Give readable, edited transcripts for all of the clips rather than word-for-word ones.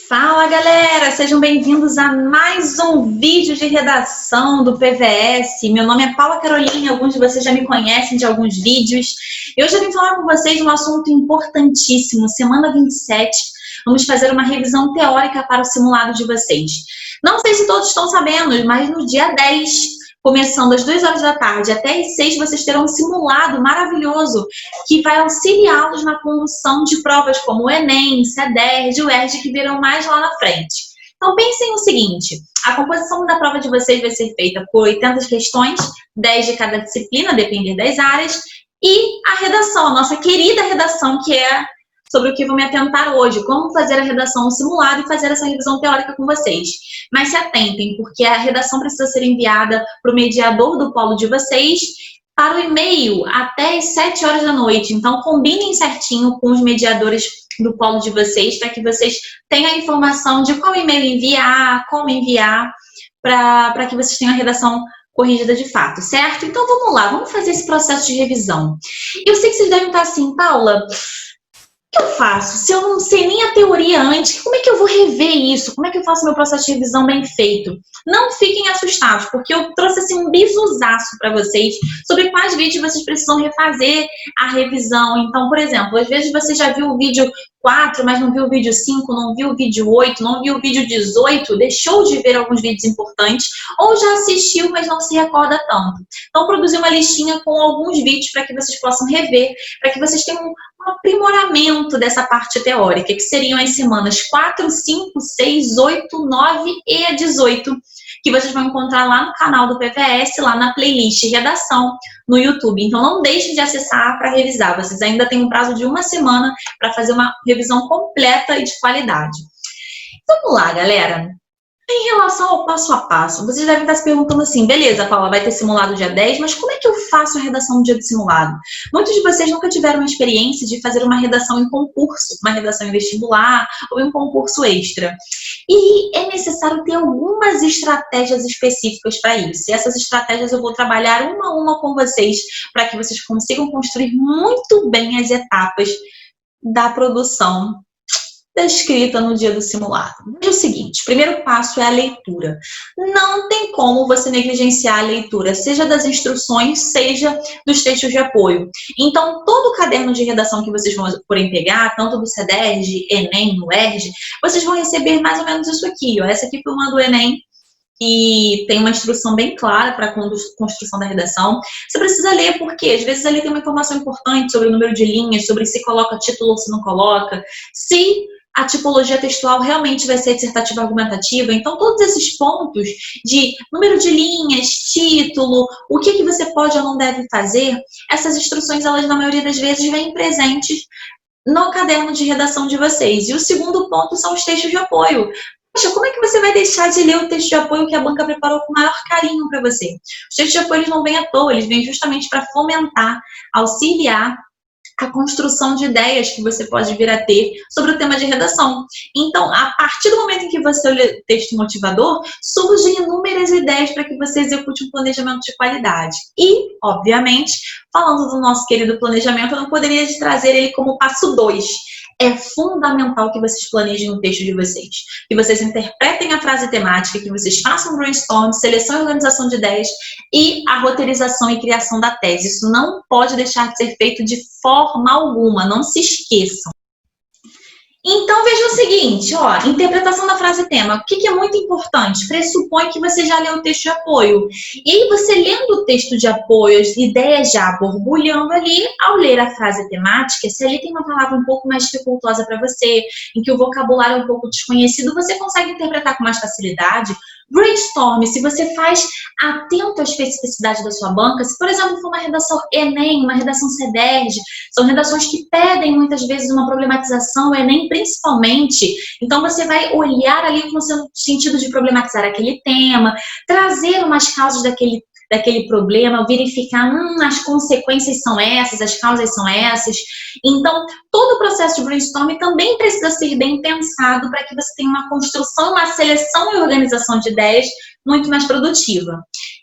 Fala galera, sejam bem-vindos a mais um vídeo de redação do PVS. Meu nome é Paula Carolina, alguns de vocês já me conhecem de alguns vídeos. Eu hoje vim falar com vocês um assunto importantíssimo. Semana 27, vamos fazer uma revisão teórica para o simulado de vocês. Não sei se todos estão sabendo, mas no dia 10, começando às 2 horas da tarde até às 6, vocês terão um simulado maravilhoso que vai auxiliá-los na condução de provas como o Enem, CEDERJ, o ERJ, que virão mais lá na frente. Então pensem o seguinte, a composição da prova de vocês vai ser feita por 80 questões, 10 de cada disciplina, depender das áreas, e a redação, a nossa querida redação, que é sobre o que vou me atentar hoje, como fazer a redação no simulado e fazer essa revisão teórica com vocês. Mas se atentem, porque a redação precisa ser enviada para o mediador do polo de vocês para o e-mail até as 7 horas da noite. Então, combinem certinho com os mediadores do polo de vocês para que vocês tenham a informação de qual e-mail enviar, como enviar, para que vocês tenham a redação corrigida de fato, certo? Então, vamos lá, vamos fazer esse processo de revisão. Eu sei que vocês devem estar assim, Paula, o que eu faço? Se eu não sei nem a teoria antes, como é que eu vou rever isso? Como é que eu faço meu processo de revisão bem feito? Não fiquem assustados, porque eu trouxe assim um bisuzaço para vocês sobre quais vídeos vocês precisam refazer a revisão. Então, por exemplo, às vezes você já viu o vídeo 4, mas não viu o vídeo 5, não viu o vídeo 8, não viu o vídeo 18, deixou de ver alguns vídeos importantes, ou já assistiu, mas não se recorda tanto. Então, produzi uma listinha com alguns vídeos para que vocês possam rever, para que vocês tenham um aprimoramento dessa parte teórica, que seriam as semanas 4, 5, 6, 8, 9 e a 18, que vocês vão encontrar lá no canal do PVS, lá na playlist Redação, no YouTube. Então, não deixem de acessar para revisar. Vocês ainda têm um prazo de 1 semana para fazer uma revisão completa e de qualidade. Vamos lá, galera. Em relação ao passo a passo, vocês devem estar se perguntando assim, beleza, Paula, vai ter simulado dia 10, mas como é que eu faço a redação no dia do simulado? Muitos de vocês nunca tiveram a experiência de fazer uma redação em concurso, uma redação em vestibular ou em um concurso extra. E é necessário ter algumas estratégias específicas para isso. E essas estratégias eu vou trabalhar uma a uma com vocês para que vocês consigam construir muito bem as etapas da produção da escrita no dia do simulado. Veja o seguinte, o primeiro passo é a leitura. Não tem como você negligenciar a leitura, seja das instruções, seja dos textos de apoio. Então, todo o caderno de redação que vocês vão porem pegar, tanto do CEDERJ, Enem, no ERJ, vocês vão receber mais ou menos isso aqui, ó. Essa aqui foi uma do Enem, e tem uma instrução bem clara para a construção da redação. Você precisa ler porque, às vezes, ali tem uma informação importante sobre o número de linhas, sobre se coloca título ou se não coloca, se a tipologia textual realmente vai ser dissertativa argumentativa. Então, todos esses pontos de número de linhas, título, o que você pode ou não deve fazer, essas instruções, elas, na maioria das vezes, vêm presentes no caderno de redação de vocês. E o segundo ponto são os textos de apoio. Poxa, como é que você vai deixar de ler o texto de apoio que a banca preparou com o maior carinho para você? Os textos de apoio eles não vêm à toa, eles vêm justamente para fomentar, auxiliar a construção de ideias que você pode vir a ter sobre o tema de redação. Então, a partir do momento em que você lê o texto motivador, surgem inúmeras ideias para que você execute um planejamento de qualidade. E, obviamente, falando do nosso querido planejamento, eu não poderia trazer ele como passo 2. É fundamental que vocês planejem o texto de vocês, que vocês interpretem a frase temática, que vocês façam brainstorm, seleção e organização de ideias e a roteirização e criação da tese. Isso não pode deixar de ser feito de forma alguma, não se esqueçam. Então, veja o seguinte, ó, interpretação da frase tema. O que é muito importante? Pressupõe que você já leu o texto de apoio. E aí, você lendo o texto de apoio, as ideias já borbulhando ali, ao ler a frase temática, se ali tem uma palavra um pouco mais dificultosa para você, em que o vocabulário é um pouco desconhecido, você consegue interpretar com mais facilidade. Brainstorm, se você faz atento à especificidade da sua banca, se, por exemplo, for uma redação Enem, uma redação CEDERJ, são redações que pedem muitas vezes uma problematização, o Enem principalmente, então você vai olhar ali com o sentido de problematizar aquele tema, trazer umas causas daquele problema, verificar, as consequências são essas, as causas são essas. Então, todo o processo de brainstorming também precisa ser bem pensado para que você tenha uma construção, uma seleção e organização de ideias muito mais produtiva.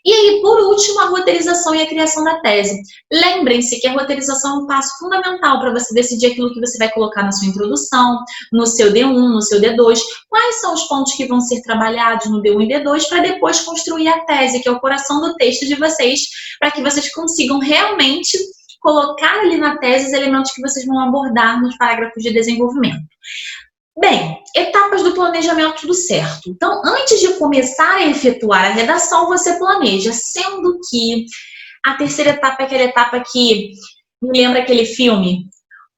E aí, por último, a roteirização e a criação da tese. Lembrem-se que a roteirização é um passo fundamental para você decidir aquilo que você vai colocar na sua introdução, no seu D1, no seu D2, quais são os pontos que vão ser trabalhados no D1 e D2, para depois construir a tese, que é o coração do texto de vocês, para que vocês consigam realmente colocar ali na tese os elementos que vocês vão abordar nos parágrafos de desenvolvimento. Bem, etapas do planejamento do certo. Então, antes de começar a efetuar a redação, você planeja, sendo que a terceira etapa é aquela etapa que me lembra aquele filme,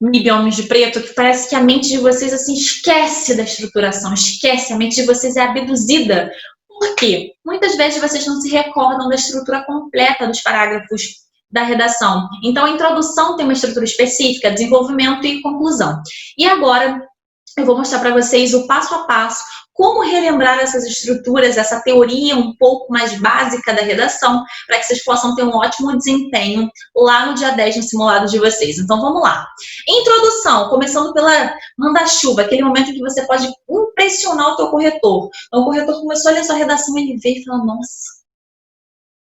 Mil Homens de Preto, que parece que a mente de vocês assim esquece da estruturação, esquece, a mente de vocês é abduzida. Por quê? Muitas vezes vocês não se recordam da estrutura completa dos parágrafos da redação. Então, a introdução tem uma estrutura específica, desenvolvimento e conclusão. E agora, eu vou mostrar para vocês o passo a passo, como relembrar essas estruturas, essa teoria um pouco mais básica da redação, para que vocês possam ter um ótimo desempenho lá no dia 10 no simulado de vocês. Então, vamos lá. Introdução, começando pela manda-chuva, aquele momento em que você pode impressionar o teu corretor. Então, o corretor começou a ler sua redação, ele veio e falou, nossa,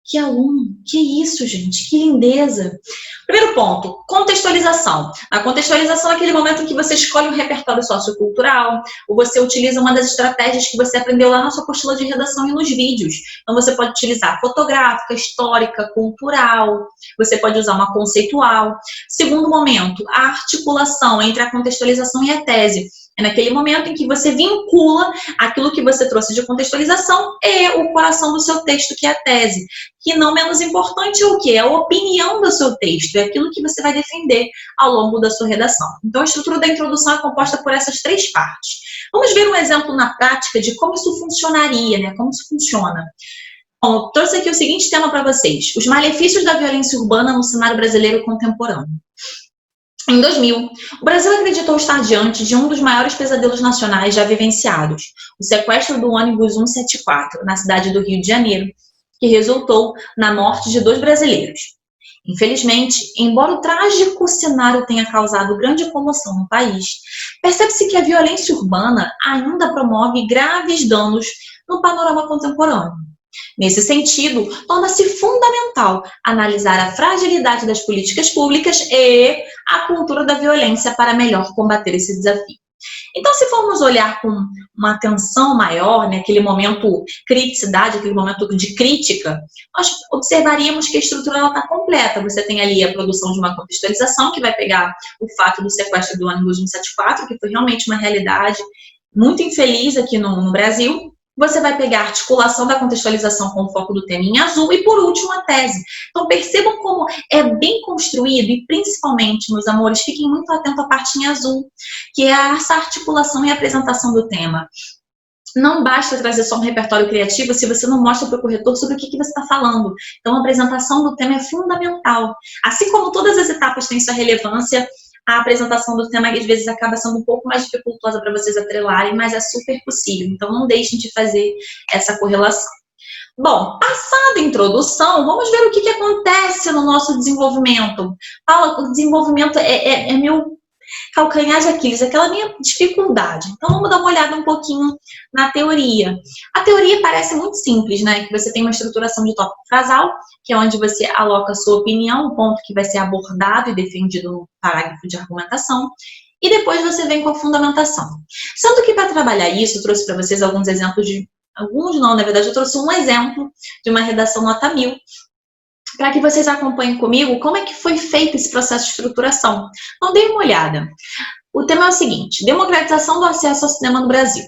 que aluno, que isso, gente, que lindeza. Primeiro ponto, contextualização. A contextualização é aquele momento em que você escolhe um repertório sociocultural, ou você utiliza uma das estratégias que você aprendeu lá na sua apostila de redação e nos vídeos. Então, você pode utilizar fotográfica, histórica, cultural, você pode usar uma conceitual. Segundo momento, a articulação entre a contextualização e a tese. É naquele momento em que você vincula aquilo que você trouxe de contextualização e o coração do seu texto, que é a tese. Que não menos importante é o quê? É a opinião do seu texto, é aquilo que você vai defender ao longo da sua redação. Então, a estrutura da introdução é composta por essas três partes. Vamos ver um exemplo na prática de como isso funcionaria, né? Como isso funciona. Bom, eu trouxe aqui o seguinte tema para vocês. Os malefícios da violência urbana no cenário brasileiro contemporâneo. Em 2000, o Brasil acreditou estar diante de um dos maiores pesadelos nacionais já vivenciados, o sequestro do ônibus 174, na cidade do Rio de Janeiro, que resultou na morte de 2 brasileiros. Infelizmente, embora o trágico cenário tenha causado grande comoção no país, percebe-se que a violência urbana ainda promove graves danos no panorama contemporâneo. Nesse sentido, torna-se fundamental analisar a fragilidade das políticas públicas e a cultura da violência para melhor combater esse desafio. Então, se formos olhar com uma atenção maior, né, aquele momento criticidade, aquele momento de crítica, nós observaríamos que a estrutura está completa. Você tem ali a produção de uma contextualização, que vai pegar o fato do sequestro do ônibus 174, que foi realmente uma realidade muito infeliz aqui no Brasil. Você vai pegar a articulação da contextualização com o foco do tema em azul e, por último, a tese. Então, percebam como é bem construído e, principalmente, meus amores, fiquem muito atentos à parte em azul, que é essa articulação e apresentação do tema. Não basta trazer só um repertório criativo se você não mostra para o corretor sobre o que você está falando. Então, a apresentação do tema é fundamental. Assim como todas as etapas têm sua relevância, a apresentação do tema às vezes acaba sendo um pouco mais dificultosa para vocês atrelarem, mas é super possível. Então, não deixem de fazer essa correlação. Bom, passada a introdução, vamos ver o que acontece no nosso desenvolvimento. Paula, o desenvolvimento é meu calcanhar de Aquiles, aquela minha dificuldade. Então, vamos dar uma olhada um pouquinho na teoria. A teoria parece muito simples, né? Que você tem uma estruturação de tópico frasal, que é onde você aloca a sua opinião, o ponto que vai ser abordado e defendido no parágrafo de argumentação, e depois você vem com a fundamentação. Sendo que, para trabalhar isso, eu trouxe para vocês alguns exemplos de... Alguns não, na verdade, eu trouxe um exemplo de uma redação nota 1000, para que vocês acompanhem comigo como é que foi feito esse processo de estruturação. Então, dê uma olhada. O tema é o seguinte: democratização do acesso ao cinema no Brasil.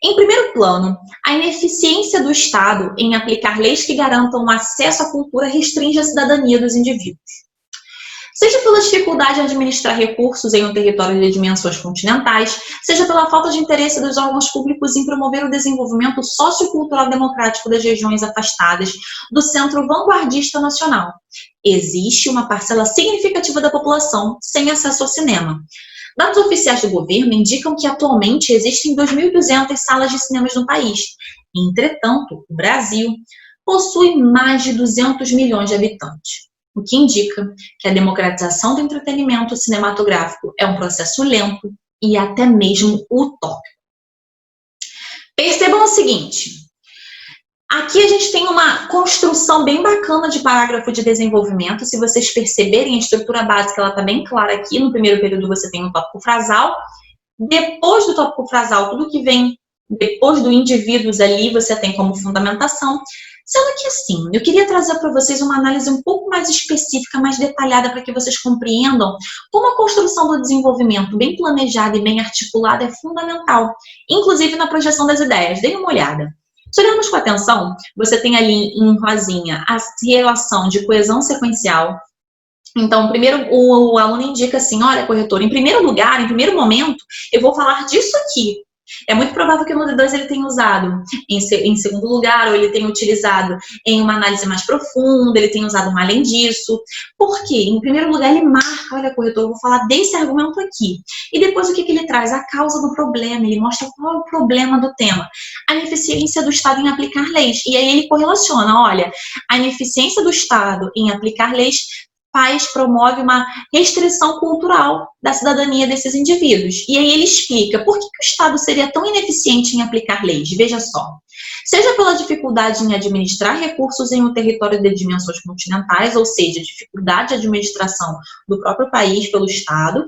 Em primeiro plano, a ineficiência do Estado em aplicar leis que garantam o acesso à cultura restringe a cidadania dos indivíduos. Seja pela dificuldade em administrar recursos em um território de dimensões continentais, seja pela falta de interesse dos órgãos públicos em promover o desenvolvimento sociocultural democrático das regiões afastadas do centro vanguardista nacional. Existe uma parcela significativa da população sem acesso ao cinema. Dados oficiais do governo indicam que atualmente existem 2.200 salas de cinemas no país. Entretanto, o Brasil possui mais de 200 milhões de habitantes, o que indica que a democratização do entretenimento cinematográfico é um processo lento e até mesmo utópico. Percebam o seguinte: Aqui a gente tem uma construção bem bacana de parágrafo de desenvolvimento. Se vocês perceberem, a estrutura básica ela está bem clara aqui. No primeiro período você tem um tópico frasal. Depois do tópico frasal, tudo que vem depois do indivíduos ali, você tem como fundamentação. Sendo que assim, eu queria trazer para vocês uma análise um pouco mais específica, mais detalhada, para que vocês compreendam como a construção do desenvolvimento bem planejada e bem articulada é fundamental, inclusive na projeção das ideias. Deem uma olhada. Se olharmos com atenção, você tem ali em rosinha a relação de coesão sequencial. Então, primeiro o aluno indica assim, olha, corretor, em primeiro lugar, em primeiro momento, eu vou falar disso aqui. É muito provável que no D2 ele tenha usado em segundo lugar, ou ele tenha utilizado em uma análise mais profunda, ele tenha usado um além disso. Por quê? Em primeiro lugar, ele marca, olha, corretor, eu vou falar desse argumento aqui. E depois o que ele traz? A causa do problema, ele mostra qual é o problema do tema. A ineficiência do Estado em aplicar leis. E aí ele correlaciona, olha, a ineficiência do Estado em aplicar leis promove uma restrição cultural da cidadania desses indivíduos. E aí ele explica por que o Estado seria tão ineficiente em aplicar leis. Veja só. Seja pela dificuldade em administrar recursos em um território de dimensões continentais, ou seja, dificuldade de administração do próprio país pelo Estado,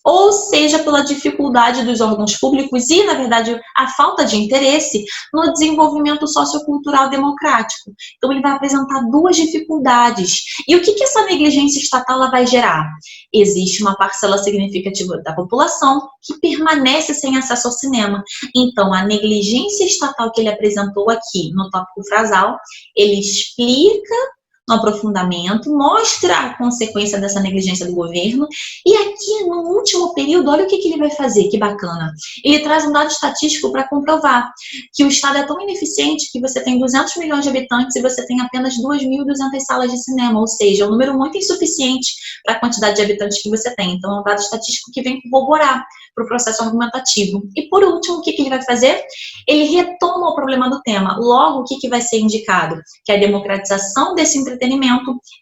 ou seja pela dificuldade dos órgãos públicos e, na verdade, a falta de interesse no desenvolvimento sociocultural democrático. Então, ele vai apresentar duas dificuldades. E o que essa negligência estatal ela vai gerar? Existe uma parcela significativa da população que permanece sem acesso ao cinema. Então, a negligência estatal que ele apresentou aqui no tópico frasal, ele explica no aprofundamento, mostra a consequência dessa negligência do governo, e aqui no último período, olha o que ele vai fazer, que bacana. Ele traz um dado estatístico para comprovar que o Estado é tão ineficiente que você tem 200 milhões de habitantes e você tem apenas 2.200 salas de cinema, ou seja, é um número muito insuficiente para a quantidade de habitantes que você tem. Então, é um dado estatístico que vem corroborar para o processo argumentativo. E por último, o que ele vai fazer? Ele retoma o problema do tema. Logo, o que vai ser indicado? Que a democratização desse entretenimento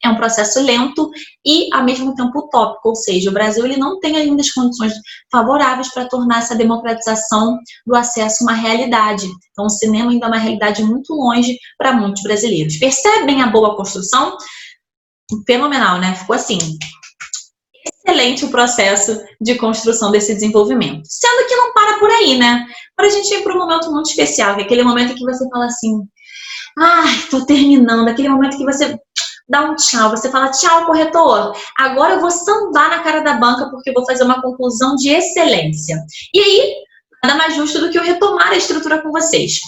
é um processo lento e, ao mesmo tempo, utópico, ou seja, o Brasil ele não tem ainda as condições favoráveis para tornar essa democratização do acesso uma realidade. Então, o cinema ainda é uma realidade muito longe para muitos brasileiros. Percebem a boa construção? Fenomenal, né? Ficou assim. Excelente o processo de construção desse desenvolvimento. Sendo que não para por aí, né? Para a gente ir para um momento muito especial, que é aquele momento em que você fala assim, ai, tô terminando, aquele momento que você dá um tchau, você fala, tchau, corretor, agora eu vou sambar na cara da banca porque eu vou fazer uma conclusão de excelência. E aí, nada mais justo do que eu retomar a estrutura com vocês.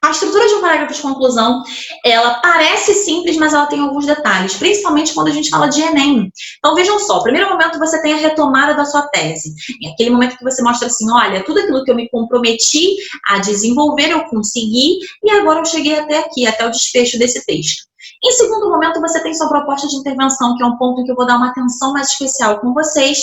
A estrutura de um parágrafo de conclusão, ela parece simples, mas ela tem alguns detalhes, principalmente quando a gente fala de Enem. Então, vejam só, no primeiro momento você tem a retomada da sua tese. É aquele momento que você mostra assim, olha, tudo aquilo que eu me comprometi a desenvolver, eu consegui, e agora eu cheguei até aqui, até o desfecho desse texto. Em segundo momento, você tem sua proposta de intervenção, que é um ponto em que eu vou dar uma atenção mais especial com vocês.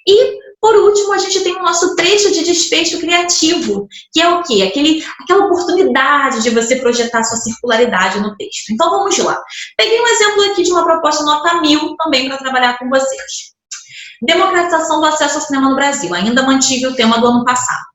E, por último, a gente tem o nosso trecho de desfecho criativo, que é o quê? Aquela oportunidade de você projetar sua circularidade no texto. Então, vamos lá. Peguei um exemplo aqui de uma proposta nota 1000 também para trabalhar com vocês. Democratização do acesso ao cinema no Brasil. Ainda mantive o tema do ano passado.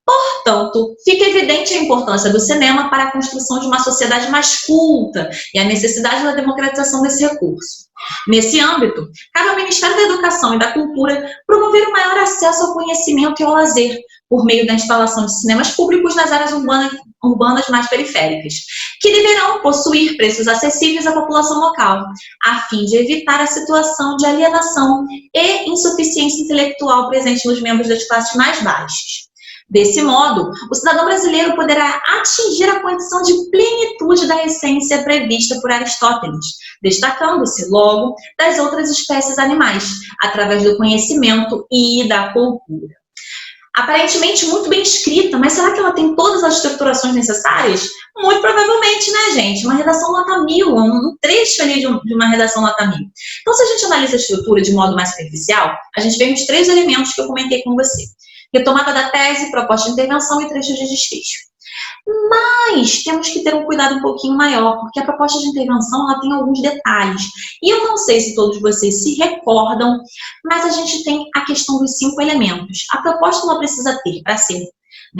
Portanto, fica evidente a importância do cinema para a construção de uma sociedade mais culta e a necessidade da democratização desse recurso. Nesse âmbito, cabe ao Ministério da Educação e da Cultura promover o maior acesso ao conhecimento e ao lazer, por meio da instalação de cinemas públicos nas áreas urbanas mais periféricas, que deverão possuir preços acessíveis à população local, a fim de evitar a situação de alienação e insuficiência intelectual presente nos membros das classes mais baixas. Desse modo, o cidadão brasileiro poderá atingir a condição de plenitude da essência prevista por Aristóteles, destacando-se, logo, das outras espécies animais, através do conhecimento e da cultura. Aparentemente muito bem escrita, mas será que ela tem todas as estruturações necessárias? Muito provavelmente, né, gente? Uma redação nota 1000, um trecho ali de uma redação nota 1000. Então, se a gente analisa a estrutura de modo mais superficial, a gente vê os 3 elementos que eu comentei com você. Retomada da tese, proposta de intervenção e trechos de desfecho. Mas temos que ter um cuidado um pouquinho maior, porque a proposta de intervenção ela tem alguns detalhes. E eu não sei se todos vocês se recordam, mas a gente tem a questão dos 5 elementos. A proposta ela precisa ter, para ser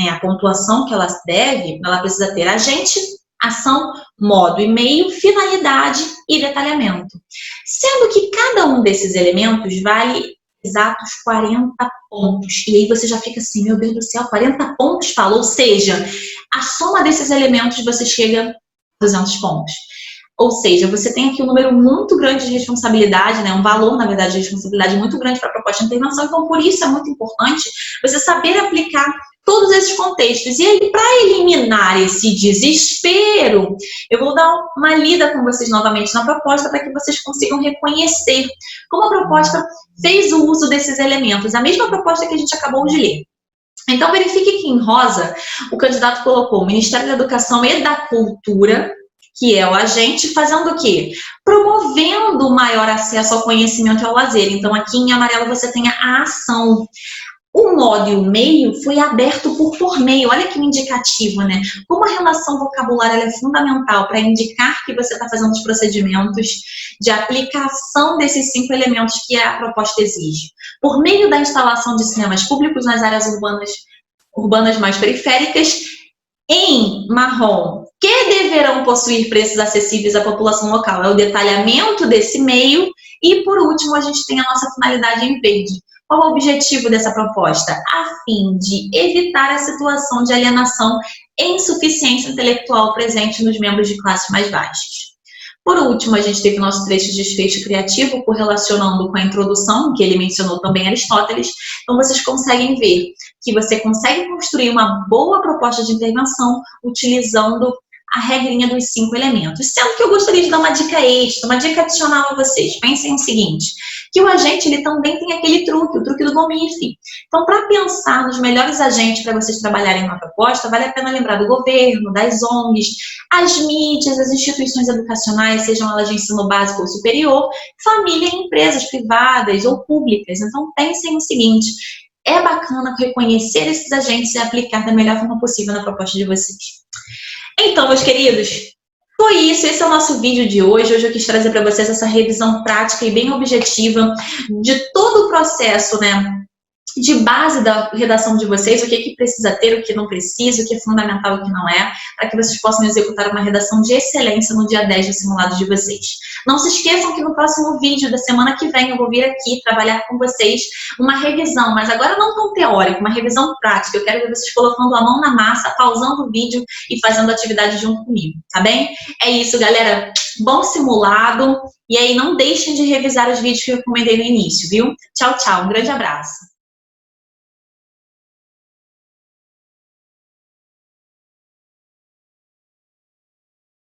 a pontuação que ela deve, ela precisa ter agente, ação, modo e meio, finalidade e detalhamento. Sendo que cada um desses elementos vale exatos 40 pontos. E aí você já fica assim, meu Deus do céu, 40 pontos, Paulo? Ou seja, a soma desses elementos você chega a 200 pontos. Ou seja, você tem aqui um número muito grande de responsabilidade, né? Um valor, na verdade, de responsabilidade muito grande para a proposta de intervenção. Então, por isso é muito importante você saber aplicar todos esses contextos. E aí, para eliminar esse desespero, eu vou dar uma lida com vocês novamente na proposta para que vocês consigam reconhecer como a proposta fez o uso desses elementos. A mesma proposta que a gente acabou de ler. Então, verifique que em rosa, o candidato colocou o Ministério da Educação e da Cultura, que é o agente, fazendo o quê? Promovendo o maior acesso ao conhecimento e ao lazer. Então, aqui em amarelo você tem a ação. O modo e o meio foi aberto por meio. Olha que indicativo, né? Como a relação vocabulária é fundamental para indicar que você está fazendo os procedimentos de aplicação desses 5 elementos que a proposta exige. Por meio da instalação de cinemas públicos nas áreas urbanas mais periféricas, em marrom, que deverão possuir preços acessíveis à população local. É o detalhamento desse meio. E, por último, a gente tem a nossa finalidade em verde. Qual é o objetivo dessa proposta? A fim de evitar a situação de alienação e insuficiência intelectual presente nos membros de classes mais baixas. Por último, a gente teve o nosso trecho de desfecho criativo, correlacionando com a introdução, que ele mencionou também Aristóteles. Então, vocês conseguem ver que você consegue construir uma boa proposta de intervenção utilizando a regrinha dos 5 elementos. Sendo que eu gostaria de dar uma dica extra, uma dica adicional a vocês. Pensem o seguinte, que o agente ele também tem aquele truque, o truque do GOMIFE. Então, para pensar nos melhores agentes para vocês trabalharem numa proposta, vale a pena lembrar do governo, das ONGs, as mídias, as instituições educacionais, sejam elas de ensino básico ou superior, família e empresas privadas ou públicas. Então, pensem o seguinte, é bacana reconhecer esses agentes e aplicar da melhor forma possível na proposta de vocês. Então, meus queridos, foi isso. Esse é o nosso vídeo de hoje. Hoje eu quis trazer para vocês essa revisão prática e bem objetiva de todo o processo, né, de base da redação de vocês, o que precisa ter, o que não precisa, o que é fundamental e o que não é, para que vocês possam executar uma redação de excelência no dia 10 do simulado de vocês. Não se esqueçam que no próximo vídeo da semana que vem eu vou vir aqui trabalhar com vocês uma revisão, mas agora não tão teórica, uma revisão prática. Eu quero ver vocês colocando a mão na massa, pausando o vídeo e fazendo a atividade junto comigo, tá bem? É isso, galera. Bom simulado. E aí, não deixem de revisar os vídeos que eu recomendei no início, viu? Tchau, tchau. Um grande abraço.